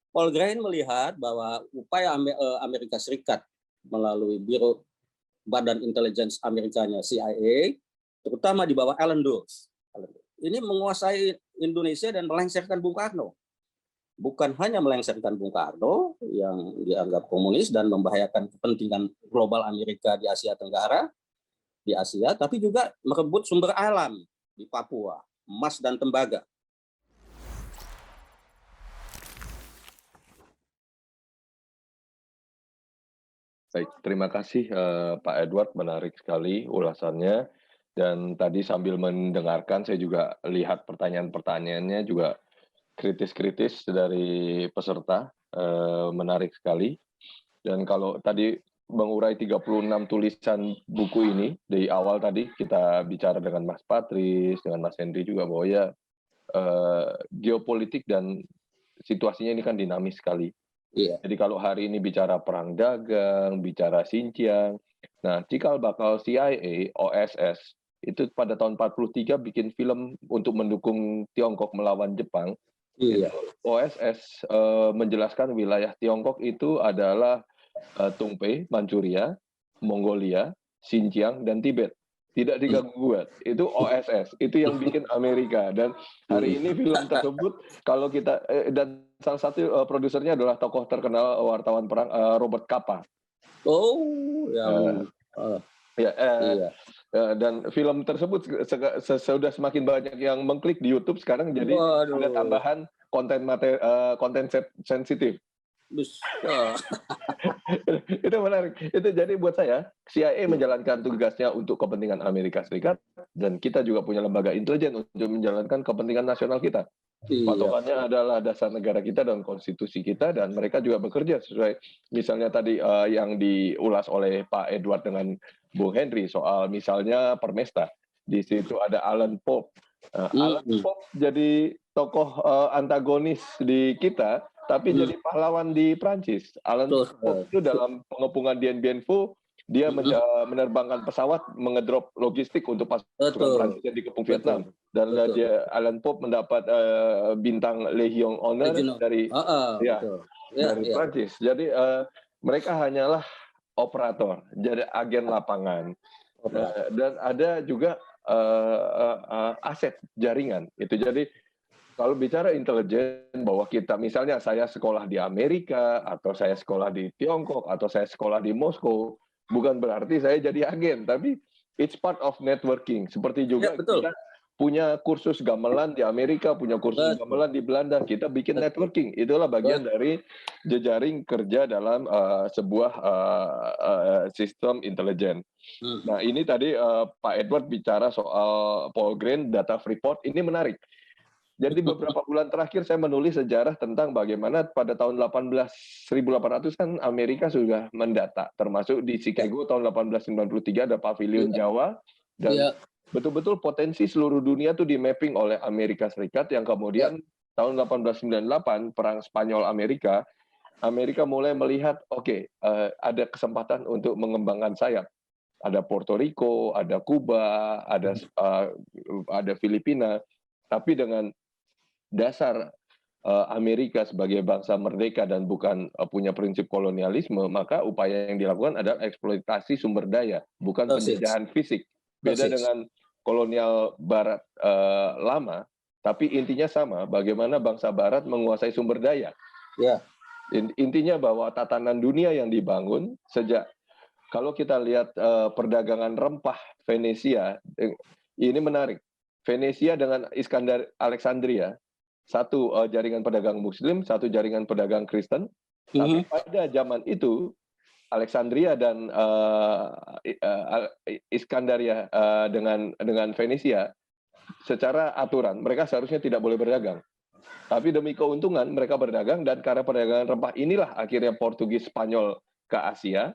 Paul Graham melihat bahwa upaya Amerika Serikat melalui Biro Badan Intelijen Amerikanya CIA, terutama di bawah Allen Dulles, ini menguasai Indonesia dan melengsarkan Bung Karno. Bukan hanya melengsarkan Bung Karno yang dianggap komunis dan membahayakan kepentingan global Amerika di Asia Tenggara, di Asia, tapi juga merebut sumber alam di Papua, emas dan tembaga. Baik, terima kasih Pak Edward, menarik sekali ulasannya. Dan tadi sambil mendengarkan, saya juga lihat pertanyaan-pertanyaannya juga kritis-kritis dari peserta, menarik sekali. Dan kalau tadi mengurai 36 tulisan buku ini, di awal tadi kita bicara dengan Mas Patris, dengan Mas Henry juga bahwa ya geopolitik dan situasinya ini kan dinamis sekali. Iya. Jadi kalau hari ini bicara perang dagang, bicara Xinjiang, nah cikal bakal CIA, OSS, itu pada tahun 43 bikin film untuk mendukung Tiongkok melawan Jepang. Iya. OSS menjelaskan wilayah Tiongkok itu adalah Tungpe, Manchuria, Mongolia, Xinjiang, dan Tibet. Tidak diganggu gugat. Itu OSS. Itu yang bikin Amerika. Dan hari ini film tersebut, kalau kita dan salah satu produsernya adalah tokoh terkenal wartawan perang Robert Capa. Oh, yang iya. Dan film tersebut sudah semakin banyak yang mengklik di YouTube sekarang, jadi ada tambahan konten sensitif. Itu menarik. Itu jadi buat saya, CIA menjalankan tugasnya untuk kepentingan Amerika Serikat, dan kita juga punya lembaga intelijen untuk menjalankan kepentingan nasional kita. Patokannya adalah dasar negara kita dan konstitusi kita, dan mereka juga bekerja sesuai misalnya tadi yang diulas oleh Pak Edward dengan Bung Henry soal misalnya Permesta. Di situ ada Alan Pope. Alan Pope jadi tokoh antagonis di kita, tapi jadi pahlawan di Prancis. Alan Pope itu dalam pengepungan Dien Bien Phu, dia menerbangkan pesawat mengedrop logistik untuk pasukan Prancis yang dikepung Vietnam. Dan dia Alan Pope mendapat bintang Legion Honor dari Prancis. Jadi mereka hanyalah operator, jadi agen lapangan. Dan ada juga aset jaringan. Itu jadi kalau bicara intelijen, bahwa kita misalnya saya sekolah di Amerika, atau saya sekolah di Tiongkok, atau saya sekolah di Moskow, bukan berarti saya jadi agen, tapi it's part of networking. Seperti juga kita punya kursus gamelan di Amerika, punya kursus gamelan di Belanda, kita bikin networking. Itulah bagian dari jejaring kerja dalam sebuah sistem intelijen. Nah ini tadi Pak Edward bicara soal Paul Graham, data Freeport, ini menarik. Jadi beberapa bulan terakhir saya menulis sejarah tentang bagaimana pada tahun 1800 kan Amerika sudah mendata, termasuk di Chicago tahun 1893 ada pavilion Jawa, dan betul-betul potensi seluruh dunia itu di mapping oleh Amerika Serikat, yang kemudian tahun 1898 perang Spanyol Amerika mulai melihat ada kesempatan untuk mengembangkan sayap. Ada Puerto Rico, ada Kuba, ada Filipina, tapi dengan dasar Amerika sebagai bangsa merdeka dan bukan punya prinsip kolonialisme, maka upaya yang dilakukan adalah eksploitasi sumber daya, bukan penjajahan fisik. Beda dengan kolonial Barat lama, tapi intinya sama, bagaimana bangsa Barat menguasai sumber daya. Intinya bahwa tatanan dunia yang dibangun sejak, kalau kita lihat perdagangan rempah Venesia, ini menarik. Venesia dengan Iskandar Alexandria, satu jaringan pedagang Muslim, satu jaringan pedagang Kristen. Tapi pada zaman itu Alexandria dan Iskandaria dengan Venesia secara aturan mereka seharusnya tidak boleh berdagang. Tapi demi keuntungan mereka berdagang, dan karena perdagangan rempah inilah akhirnya Portugis Spanyol ke Asia,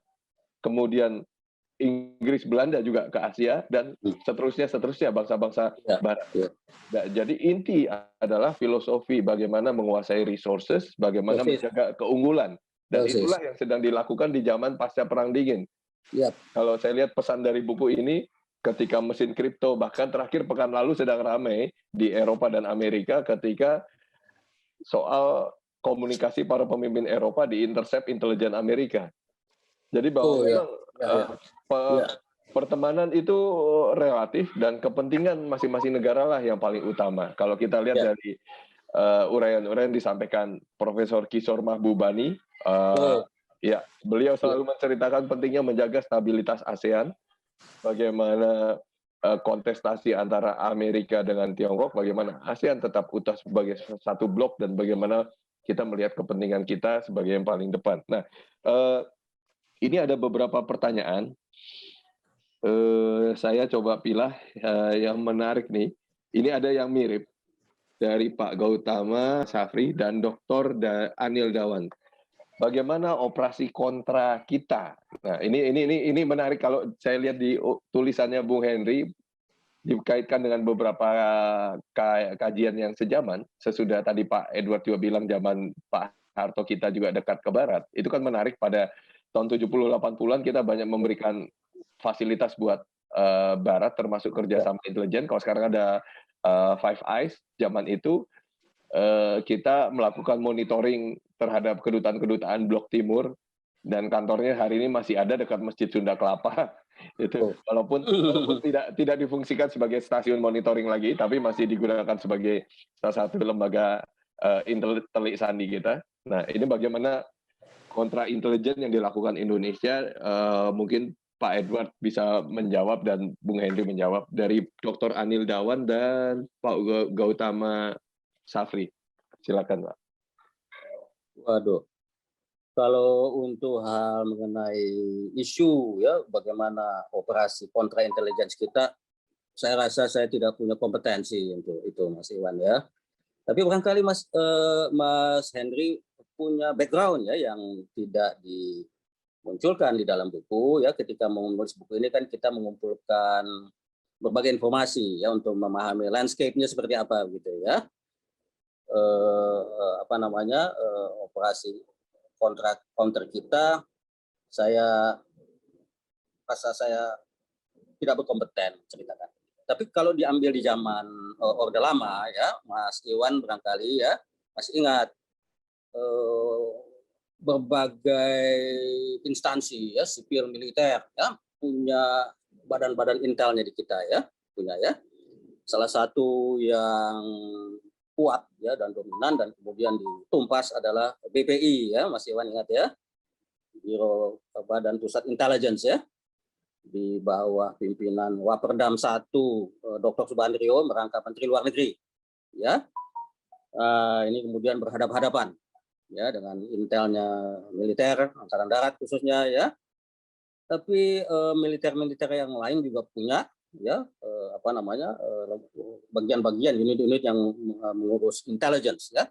kemudian Inggris, Belanda juga ke Asia, dan seterusnya bangsa-bangsa Barat. Jadi inti adalah filosofi bagaimana menguasai resources, bagaimana menjaga keunggulan, dan itulah yang sedang dilakukan di zaman pasca Perang Dingin. Kalau saya lihat pesan dari buku ini, ketika mesin kripto, bahkan terakhir pekan lalu sedang ramai di Eropa dan Amerika ketika soal komunikasi para pemimpin Eropa diintercept intelijen Amerika. Jadi bahwa memang pertemanan itu relatif dan kepentingan masing-masing negara lah yang paling utama. Kalau kita lihat dari uraian-uraian disampaikan Profesor Kishore Mahbubani, ya beliau selalu menceritakan pentingnya menjaga stabilitas ASEAN, bagaimana kontestasi antara Amerika dengan Tiongkok, bagaimana ASEAN tetap utuh sebagai satu blok dan bagaimana kita melihat kepentingan kita sebagai yang paling depan. Nah, ini ada beberapa pertanyaan. Saya coba pilih yang menarik nih. Ini ada yang mirip dari Pak Gautama Safri dan Dr. Anil Dawan. Bagaimana operasi kontra kita? Nah, ini menarik kalau saya lihat di tulisannya Bung Henry dikaitkan dengan beberapa kajian yang sejaman. Sesudah tadi Pak Edward juga bilang zaman Pak Harto kita juga dekat ke barat. Itu kan menarik, pada tahun 70-80-an kita banyak memberikan fasilitas buat barat termasuk kerjasama intelijen. Kalau sekarang ada Five Eyes, zaman itu kita melakukan monitoring terhadap kedutaan-kedutaan Blok Timur, dan kantornya hari ini masih ada dekat Masjid Sunda Kelapa. Itu walaupun tidak difungsikan sebagai stasiun monitoring lagi, tapi masih digunakan sebagai salah satu lembaga telik sandi kita. Nah, ini bagaimana kontra intelijen yang dilakukan Indonesia? Mungkin Pak Edward bisa menjawab dan Bung Henry menjawab, dari Dr. Anil Dawan dan Pak Gautama Safri. Silakan, Pak. Waduh, kalau untuk hal mengenai isu ya bagaimana operasi kontra intelijen kita, saya rasa saya tidak punya kompetensi untuk itu, Mas Iwan ya. Tapi barangkali Mas Henry punya background ya yang tidak dimunculkan di dalam buku ya. Ketika menulis buku ini kan kita mengumpulkan berbagai informasi ya untuk memahami landscape-nya seperti apa gitu ya. Operasi counter kita, saya rasa saya tidak berkompeten ceritakan. Tapi kalau diambil di zaman Orde Lama ya, Mas Iwan barangkali ya masih ingat berbagai instansi ya, sipil militer ya punya badan-badan intelnya di kita ya, punya ya. Salah satu yang kuat ya dan dominan dan kemudian ditumpas adalah BPI ya, Mas Iwan ingat ya, Biro Badan Pusat Intelligence ya, di bawah pimpinan Waperdam 1 Dr. Subandrio merangkap Menteri Luar Negeri ya. Ini kemudian berhadapan-hadapan ya dengan intelnya militer Angkatan Darat khususnya ya, tapi militer-militer yang lain juga punya ya bagian-bagian unit-unit yang mengurus intelligence ya.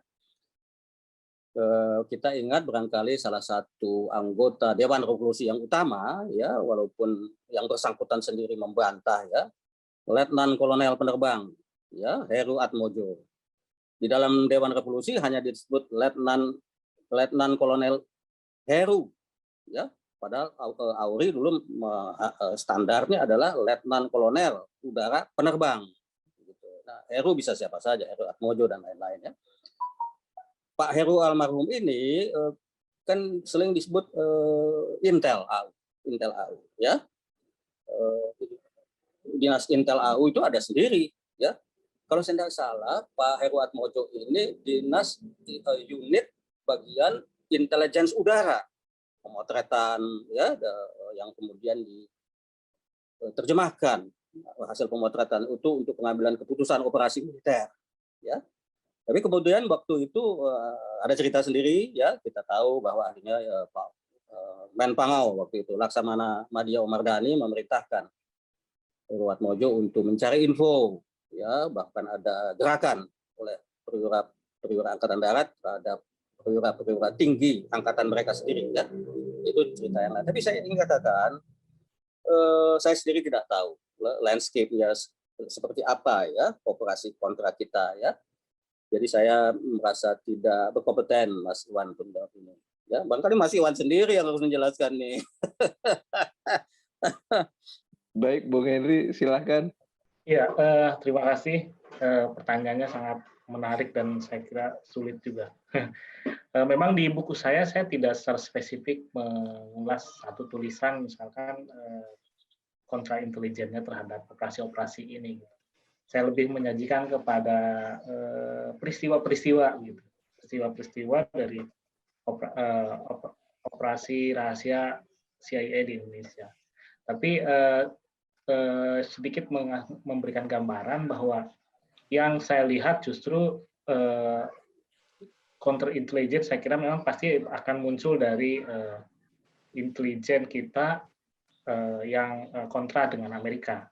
Kita ingat barangkali salah satu anggota Dewan Revolusi yang utama ya, walaupun yang bersangkutan sendiri membantah ya, Letnan Kolonel Penerbang ya Heru Atmojo. Di dalam Dewan Revolusi hanya disebut Letnan Kolonel Heru ya. Padahal AURI dulu standarnya adalah Letnan Kolonel Udara Penerbang. Nah, Heru bisa siapa saja, Heru Atmojo dan lain-lain ya. Pak Heru almarhum ini kan sering disebut Intel AU ya. Dinas Intel AU itu ada sendiri ya. Kalau saya tidak salah, Pak Heru Atmojo ini dinas unit bagian intelijen udara. Pemotretan ya yang kemudian diterjemahkan hasil pemotretan itu untuk pengambilan keputusan operasi militer ya. Tapi kemudian waktu itu ada cerita sendiri ya, kita tahu bahwa akhirnya Pak Menpangau waktu itu Laksamana Madya Omardhani memerintahkan Heru Atmojo untuk mencari info ya, bahkan ada gerakan oleh perwira Angkatan Darat terhadap perwira tinggi angkatan mereka sendiri ya. Itu cerita yang lain. Tapi saya ingin katakan saya sendiri tidak tahu landscape-nya seperti apa ya operasi kontra kita ya. Jadi saya merasa tidak berkompeten, Mas Iwan, untuk menjawab ini. Ya, barangkali Mas Iwan sendiri yang harus menjelaskan nih. Baik, Bung Henry, silakan. Ya, terima kasih. Pertanyaannya sangat menarik dan saya kira sulit juga. Memang di buku saya tidak secara spesifik mengulas satu tulisan misalkan kontra intelijennya terhadap operasi-operasi ini. Saya lebih menyajikan kepada peristiwa-peristiwa gitu, peristiwa-peristiwa dari operasi rahasia CIA di Indonesia. Tapi sedikit memberikan gambaran bahwa yang saya lihat justru counter intelligence saya kira memang pasti akan muncul dari intelijen kita yang kontra dengan Amerika.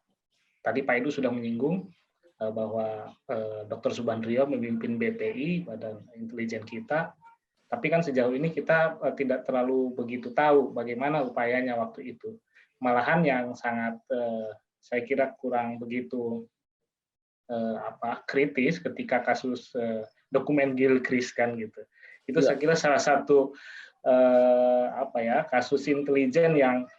Tadi Pak Edu sudah menyinggung bahwa Dr. Subandrio memimpin BPI, Badan Intelijen kita, tapi kan sejauh ini kita tidak terlalu begitu tahu bagaimana upayanya waktu itu. Malahan yang sangat saya kira kurang begitu kritis ketika kasus dokumen Gilchrist kan gitu. Itu saya kira salah satu kasus intelijen yang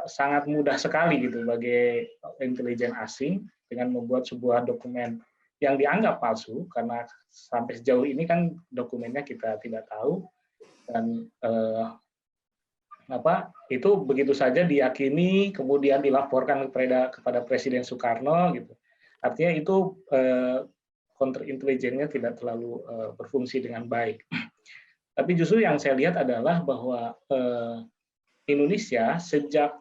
sangat mudah sekali gitu bagi intelijen asing dengan membuat sebuah dokumen yang dianggap palsu karena sampai sejauh ini kan dokumennya kita tidak tahu dan itu begitu saja diyakini kemudian dilaporkan kepada Presiden Soekarno gitu. Artinya itu kontrintelijennya tidak terlalu berfungsi dengan baik. Tapi justru yang saya lihat adalah bahwa Indonesia sejak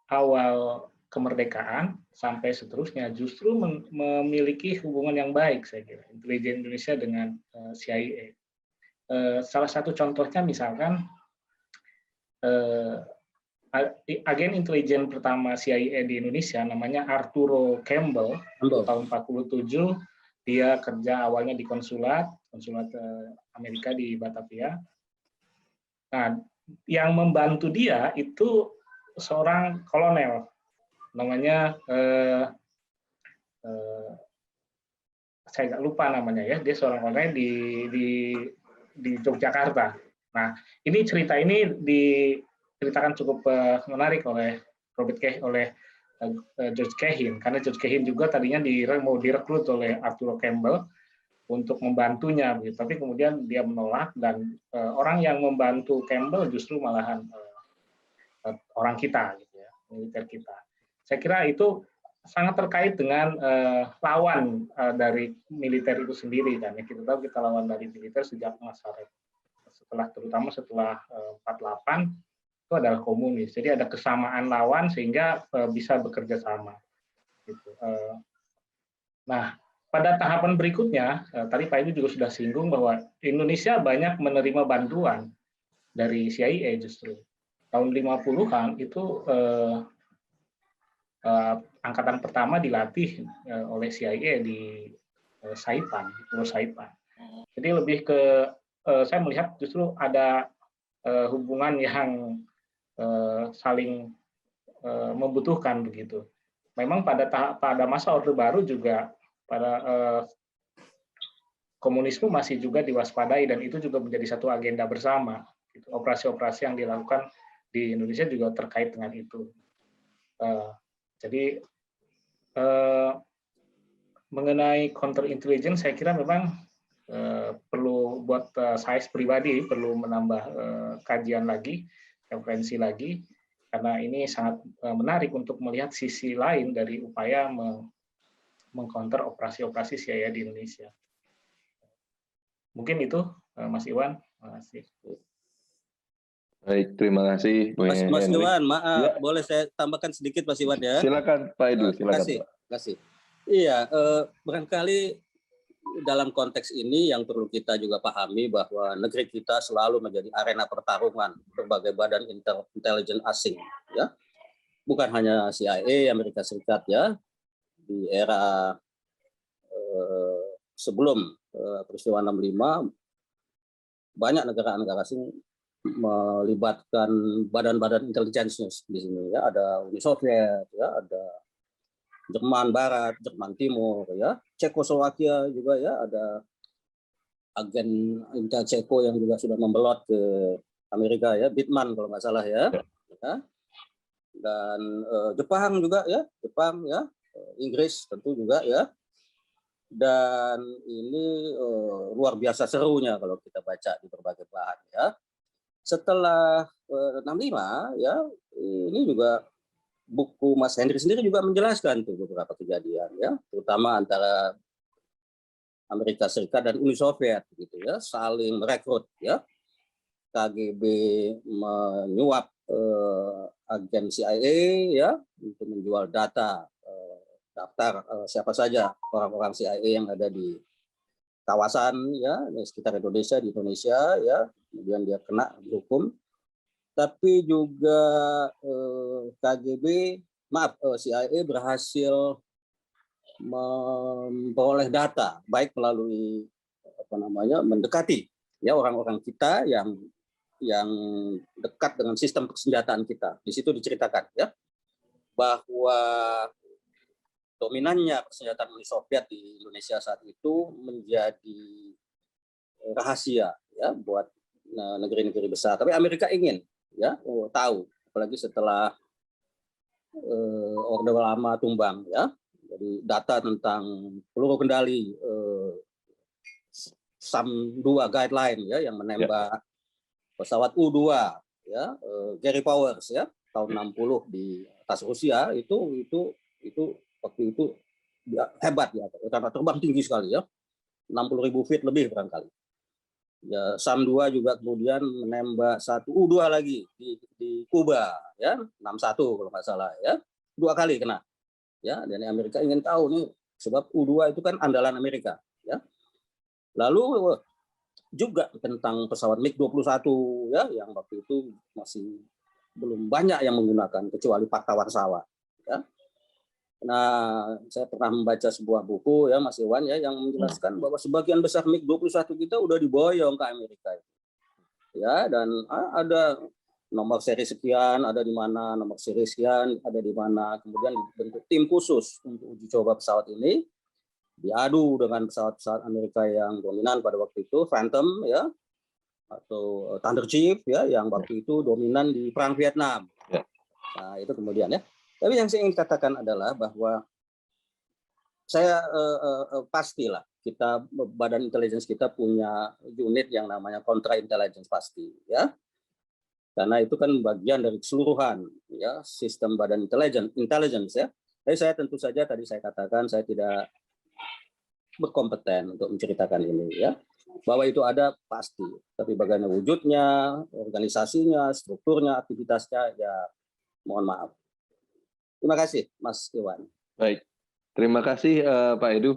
awal kemerdekaan sampai seterusnya justru memiliki hubungan yang baik, saya kira, intelijen Indonesia dengan CIA. Salah satu contohnya misalkan agen intelijen pertama CIA di Indonesia namanya Arturo Campbell, tahun 47, dia kerja awalnya di konsulat Amerika di Batavia. Nah, yang membantu dia itu seorang kolonel, namanya saya nggak lupa namanya ya, dia seorang kolonel di Yogyakarta. Nah, ini cerita ini diceritakan cukup menarik oleh George Cahin, karena George Cahin juga tadinya mau direkrut oleh Arturo Campbell untuk membantunya, tapi kemudian dia menolak dan orang yang membantu Campbell justru malahan orang kita, gitu ya, militer kita. Saya kira itu sangat terkait dengan lawan dari militer itu sendiri, dan kita tahu kita lawan dari militer sejak masa terutama setelah 48 itu adalah komunis. Jadi ada kesamaan lawan sehingga bisa bekerja sama. Gitu. Nah, pada tahapan berikutnya, tadi Pak Ibu juga sudah singgung bahwa Indonesia banyak menerima bantuan dari CIA justru. Tahun 50-an itu angkatan pertama dilatih oleh CIA di Saipan, Pulau Saipan. Jadi lebih ke, saya melihat justru ada hubungan yang saling membutuhkan begitu. Memang pada masa Orde Baru juga pada komunisme masih juga diwaspadai dan itu juga menjadi satu agenda bersama. Operasi-operasi yang dilakukan di Indonesia juga terkait dengan itu. Jadi mengenai counter intelligence saya kira memang perlu buat saya pribadi perlu menambah kajian lagi, referensi lagi, karena ini sangat menarik untuk melihat sisi lain dari upaya mengcounter operasi-operasi CIA di Indonesia. Mungkin itu, Mas Iwan. Terima kasih. Baik, terima kasih, Mas Iwan. Maaf, ya. Boleh saya tambahkan sedikit, Mas Iwan ya? Silakan, Pak Edu. Silakan. Terima kasih. Iya, barangkali dalam konteks ini yang perlu kita juga pahami bahwa negeri kita selalu menjadi arena pertarungan berbagai badan intelijen asing, ya. Bukan hanya CIA Amerika Serikat, ya. Di era sebelum peristiwa 65 banyak negara-negara asing melibatkan badan-badan intelijen di sini, ya. Ada Uni Soviet, ya, ada Jerman Barat, Jerman Timur, ya, Cekoslowakia juga, ya, ada agen Intel Ceko yang juga sudah membelot ke Amerika, ya, Bittman kalau nggak salah, ya, ya. Dan Jepang juga, ya, Jepang, ya, Inggris tentu juga, ya, dan ini luar biasa serunya kalau kita baca di berbagai belahan ya. Setelah 65 ya, ini juga buku Mas Hendri sendiri juga menjelaskan tuh beberapa kejadian ya, terutama antara Amerika Serikat dan Uni Soviet gitu ya, saling merekrut ya. KGB menyuap agen CIA ya untuk menjual data daftar siapa saja orang-orang CIA yang ada di kawasan ya di sekitar Indonesia, di Indonesia ya, kemudian dia kena dihukum. Tapi juga CIA berhasil memperoleh data baik melalui mendekati ya orang-orang kita yang dekat dengan sistem persenjataan kita. Di situ diceritakan ya bahwa dominannya persenjataan Uni Soviet di Indonesia saat itu menjadi rahasia ya buat negeri-negeri besar. Tapi Amerika ingin ya tahu, apalagi setelah Orde Lama tumbang ya. Jadi data tentang peluru kendali SAM-2 guideline ya yang menembak pesawat U-2 ya Gary Powers ya tahun 60 di atas Rusia itu waktu itu hebat ya karena terbang tinggi sekali ya 60.000 feet lebih barangkali ya. SAM-2 juga kemudian menembak satu U-2 lagi di Kuba ya 61 kalau nggak salah ya, 2 kali kena ya. Dan Amerika ingin tahu nih sebab U-2 itu kan andalan Amerika ya. Lalu juga tentang pesawat MiG-21 ya yang waktu itu masih belum banyak yang menggunakan kecuali Pakta Warsawa ya. Nah, saya pernah membaca sebuah buku ya Mas Iwan ya yang menjelaskan bahwa sebagian besar MiG-21 kita udah diboyong ke Amerika ya, dan ada nomor seri sekian ada di mana, nomor seri sekian ada di mana, kemudian dibentuk tim khusus untuk uji coba pesawat ini, diadu dengan pesawat-pesawat Amerika yang dominan pada waktu itu, Phantom ya atau Thunder Chief ya yang waktu itu dominan di perang Vietnam. Nah, itu kemudian ya. Tapi yang saya ingin katakan adalah bahwa saya pastilah kita badan intelligence kita punya unit yang namanya kontra intelligence pasti ya. Karena itu kan bagian dari keseluruhan ya sistem badan intelligence ya. Tapi saya tentu saja tadi saya katakan saya tidak berkompeten untuk menceritakan ini ya, bahwa itu ada pasti, tapi bagaimana wujudnya, organisasinya, strukturnya, aktivitasnya ya mohon maaf. Terima kasih Mas Iwan. Baik, terima kasih Pak Edu.